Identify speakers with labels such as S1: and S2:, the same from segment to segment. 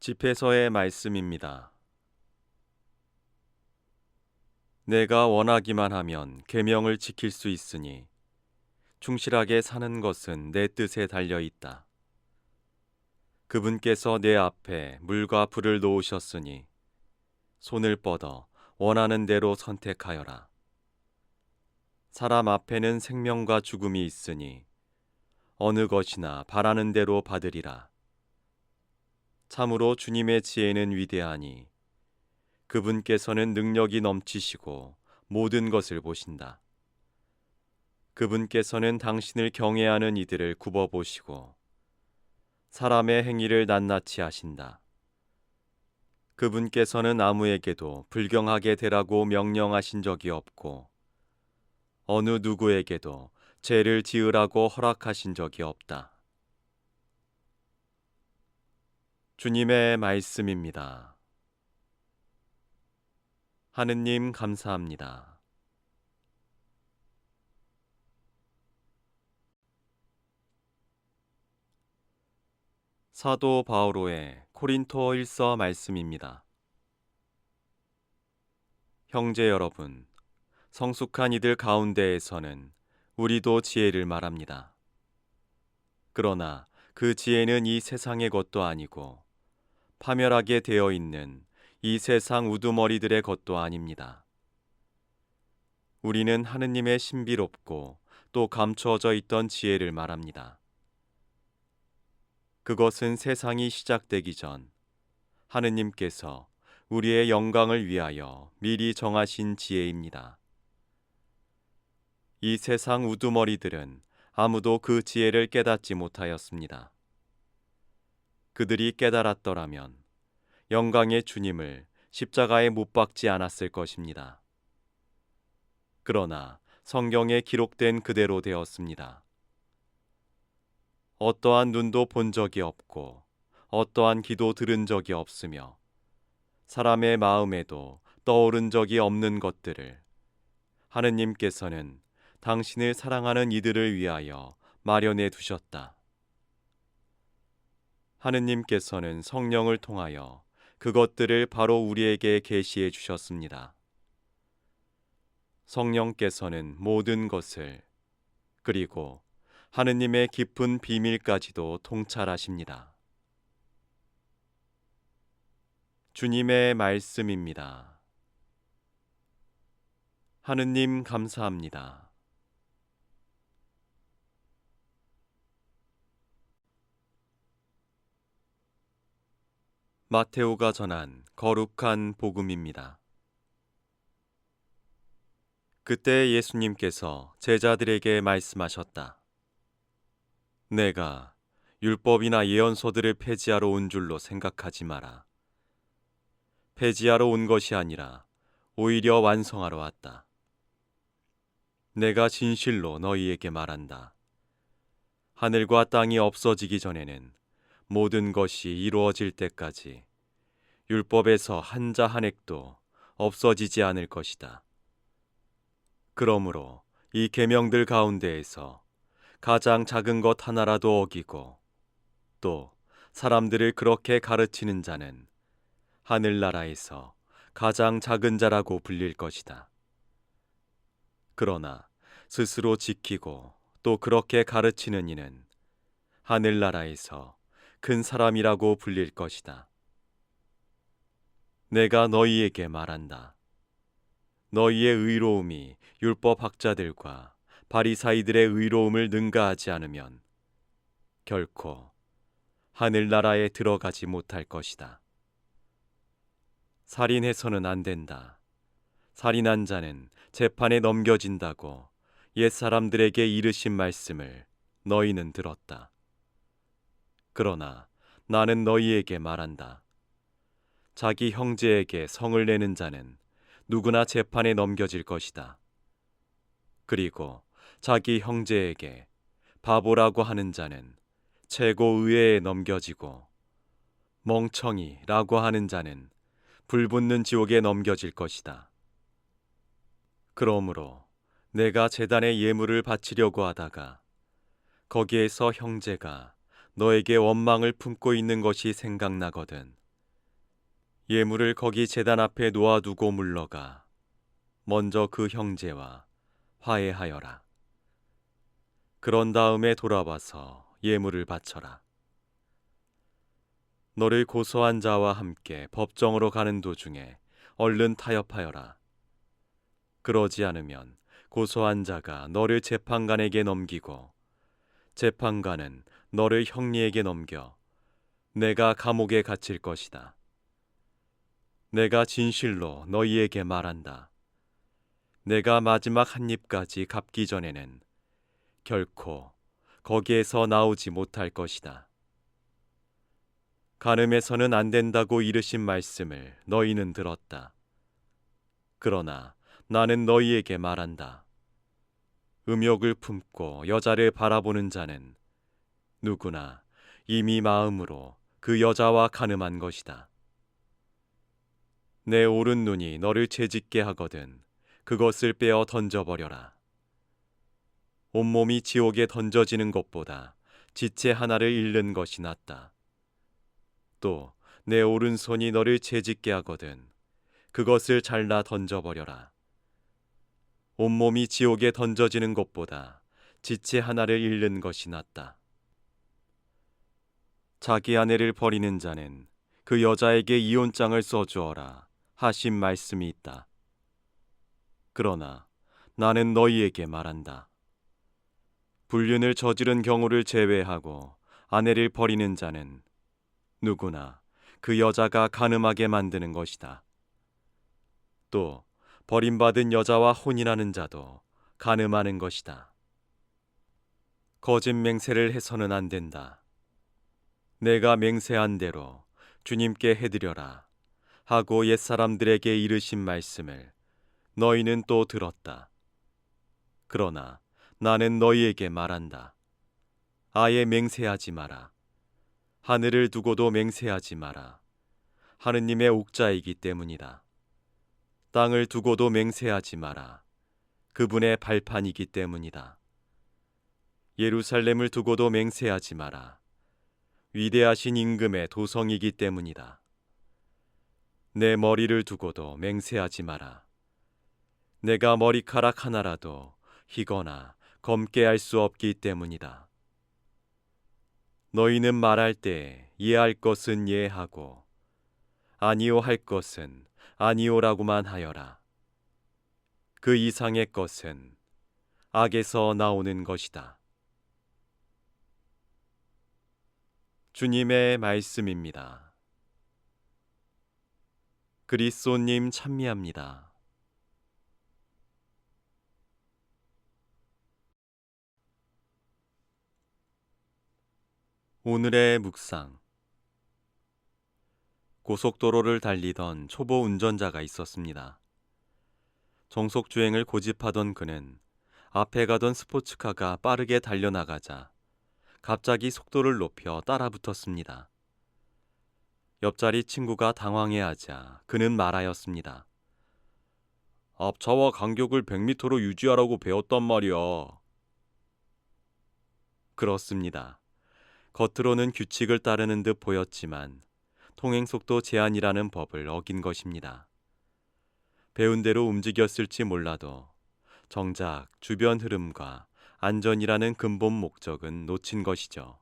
S1: 집회서의 말씀입니다. 내가 원하기만 하면 계명을 지킬 수 있으니 충실하게 사는 것은 내 뜻에 달려 있다. 그분께서 내 앞에 물과 불을 놓으셨으니 손을 뻗어 원하는 대로 선택하여라. 사람 앞에는 생명과 죽음이 있으니 어느 것이나 바라는 대로 받으리라. 참으로 주님의 지혜는 위대하니 그분께서는 능력이 넘치시고 모든 것을 보신다. 그분께서는 당신을 경외하는 이들을 굽어보시고 사람의 행위를 낱낱이 하신다. 그분께서는 아무에게도 불경하게 되라고 명령하신 적이 없고 어느 누구에게도 죄를 지으라고 허락하신 적이 없다. 주님의 말씀입니다. 하느님 감사합니다. 사도 바오로의 코린토 1서 말씀입니다. 형제 여러분, 성숙한 이들 가운데에서는 우리도 지혜를 말합니다. 그러나 그 지혜는 이 세상의 것도 아니고 파멸하게 되어 있는 이 세상 우두머리들의 것도 아닙니다. 우리는 하느님의 신비롭고 또 감추어져 있던 지혜를 말합니다. 그것은 세상이 시작되기 전 하느님께서 우리의 영광을 위하여 미리 정하신 지혜입니다. 이 세상 우두머리들은 아무도 그 지혜를 깨닫지 못하였습니다. 그들이 깨달았더라면 영광의 주님을 십자가에 못 박지 않았을 것입니다. 그러나 성경에 기록된 그대로 되었습니다. 어떠한 눈도 본 적이 없고 어떠한 귀도 들은 적이 없으며 사람의 마음에도 떠오른 적이 없는 것들을 하느님께서는 당신을 사랑하는 이들을 위하여 마련해 두셨다. 하느님께서는 성령을 통하여 그것들을 바로 우리에게 계시해 주셨습니다. 성령께서는 모든 것을 그리고 하느님의 깊은 비밀까지도 통찰하십니다. 주님의 말씀입니다. 하느님 감사합니다. 마테오가 전한 거룩한 복음입니다. 그때 예수님께서 제자들에게 말씀하셨다. 내가 율법이나 예언서들을 폐지하러 온 줄로 생각하지 마라. 폐지하러 온 것이 아니라 오히려 완성하러 왔다. 내가 진실로 너희에게 말한다. 하늘과 땅이 없어지기 전에는 모든 것이 이루어질 때까지 율법에서 한자 한 획도 없어지지 않을 것이다. 그러므로 이 계명들 가운데에서 가장 작은 것 하나라도 어기고 또 사람들을 그렇게 가르치는 자는 하늘나라에서 가장 작은 자라고 불릴 것이다. 그러나 스스로 지키고 또 그렇게 가르치는 이는 하늘나라에서 큰 사람이라고 불릴 것이다. 내가 너희에게 말한다. 너희의 의로움이 율법 학자들과 바리사이들의 의로움을 능가하지 않으면 결코 하늘나라에 들어가지 못할 것이다. 살인해서는 안 된다. 살인한 자는 재판에 넘겨진다고 옛사람들에게 이르신 말씀을 너희는 들었다. 그러나 나는 너희에게 말한다. 자기 형제에게 성을 내는 자는 누구나 재판에 넘겨질 것이다. 그리고 자기 형제에게 바보라고 하는 자는 최고 의회에 넘겨지고 멍청이라고 하는 자는 불붙는 지옥에 넘겨질 것이다. 그러므로 내가 제단에 예물을 바치려고 하다가 거기에서 형제가 너에게 원망을 품고 있는 것이 생각나거든 예물을 거기 제단 앞에 놓아두고 물러가 먼저 그 형제와 화해하여라. 그런 다음에 돌아와서 예물을 바쳐라. 너를 고소한 자와 함께 법정으로 가는 도중에 얼른 타협하여라. 그러지 않으면 고소한 자가 너를 재판관에게 넘기고 재판관은 너를 형리에게 넘겨 내가 감옥에 갇힐 것이다. 내가 진실로 너희에게 말한다. 내가 마지막 한 입까지 갚기 전에는 결코 거기에서 나오지 못할 것이다. 간음해서는 안 된다고 이르신 말씀을 너희는 들었다. 그러나 나는 너희에게 말한다. 음욕을 품고 여자를 바라보는 자는 누구나 이미 마음으로 그 여자와 간음한 것이다. 내 오른 눈이 너를 채짓게 하거든 그것을 빼어 던져버려라. 온몸이 지옥에 던져지는 것보다 지체 하나를 잃는 것이 낫다. 또 내 오른손이 너를 채짓게 하거든 그것을 잘라 던져버려라. 온몸이 지옥에 던져지는 것보다 지체 하나를 잃는 것이 낫다. 자기 아내를 버리는 자는 그 여자에게 이혼장을 써주어라 하신 말씀이 있다. 그러나 나는 너희에게 말한다. 불륜을 저지른 경우를 제외하고 아내를 버리는 자는 누구나 그 여자가 간음하게 만드는 것이다. 또 버림받은 여자와 혼인하는 자도 간음하는 것이다. 거짓 맹세를 해서는 안 된다. 내가 맹세한 대로 주님께 해드려라 하고 옛사람들에게 이르신 말씀을 너희는 또 들었다. 그러나 나는 너희에게 말한다. 아예 맹세하지 마라. 하늘을 두고도 맹세하지 마라. 하느님의 옥자이기 때문이다. 땅을 두고도 맹세하지 마라. 그분의 발판이기 때문이다. 예루살렘을 두고도 맹세하지 마라. 위대하신 임금의 도성이기 때문이다. 내 머리를 두고도 맹세하지 마라. 내가 머리카락 하나라도 희거나 검게 할 수 없기 때문이다. 너희는 말할 때 이해할 것은 이해하고 아니요 할 것은 아니요라고만 하여라. 그 이상의 것은 악에서 나오는 것이다. 주님의 말씀입니다. 그리스도님 찬미합니다. 오늘의 묵상. 고속도로를 달리던 초보 운전자가 있었습니다. 정속 주행을 고집하던 그는 앞에 가던 스포츠카가 빠르게 달려나가자 갑자기 속도를 높여 따라붙었습니다. 옆자리 친구가 당황해하자 그는 말하였습니다. 앞차와 간격을 100m로 유지하라고 배웠단 말이야. 그렇습니다. 겉으로는 규칙을 따르는 듯 보였지만 통행속도 제한이라는 법을 어긴 것입니다. 배운 대로 움직였을지 몰라도 정작 주변 흐름과 안전이라는 근본 목적은 놓친 것이죠.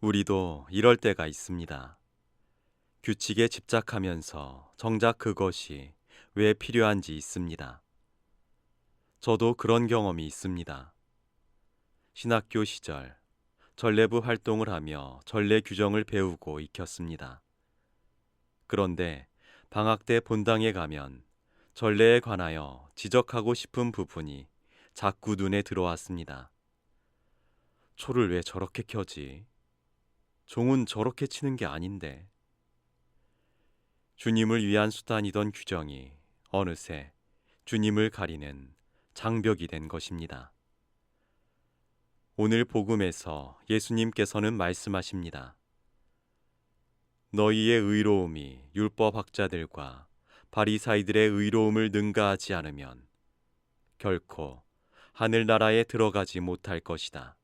S1: 우리도 이럴 때가 있습니다. 규칙에 집착하면서 정작 그것이 왜 필요한지 있습니다. 저도 그런 경험이 있습니다. 신학교 시절 전례부 활동을 하며 전례 규정을 배우고 익혔습니다. 그런데 방학 때 본당에 가면 전례에 관하여 지적하고 싶은 부분이 자꾸 눈에 들어왔습니다. 초를 왜 저렇게 켜지? 종은 저렇게 치는 게 아닌데. 주님을 위한 수단이던 규정이 어느새 주님을 가리는 장벽이 된 것입니다. 오늘 복음에서 예수님께서는 말씀하십니다. 너희의 의로움이 율법학자들과 바리사이들의 의로움을 능가하지 않으면 결코 하늘나라에 들어가지 못할 것이다.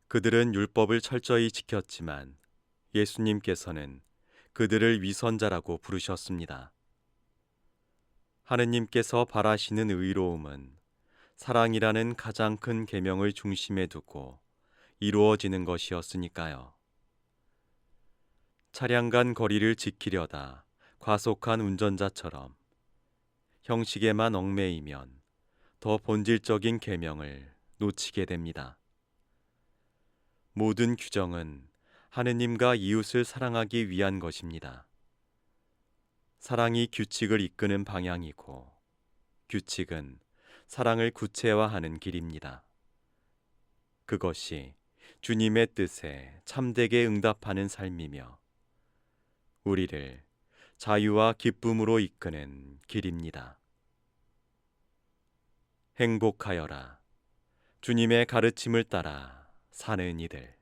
S1: 그들은 율법을 철저히 지켰지만 예수님께서는 그들을 위선자라고 부르셨습니다. 하느님께서 바라시는 의로움은 사랑이라는 가장 큰 계명을 중심에 두고 이루어지는 것이었으니까요. 차량 간 거리를 지키려다 과속한 운전자처럼 형식에만 얽매이면 더 본질적인 계명을 놓치게 됩니다. 모든 규정은 하느님과 이웃을 사랑하기 위한 것입니다. 사랑이 규칙을 이끄는 방향이고 규칙은 사랑을 구체화하는 길입니다. 그것이 주님의 뜻에 참되게 응답하는 삶이며 우리를 자유와 기쁨으로 이끄는 길입니다. 행복하여라. 주님의 가르침을 따라 사는 이들.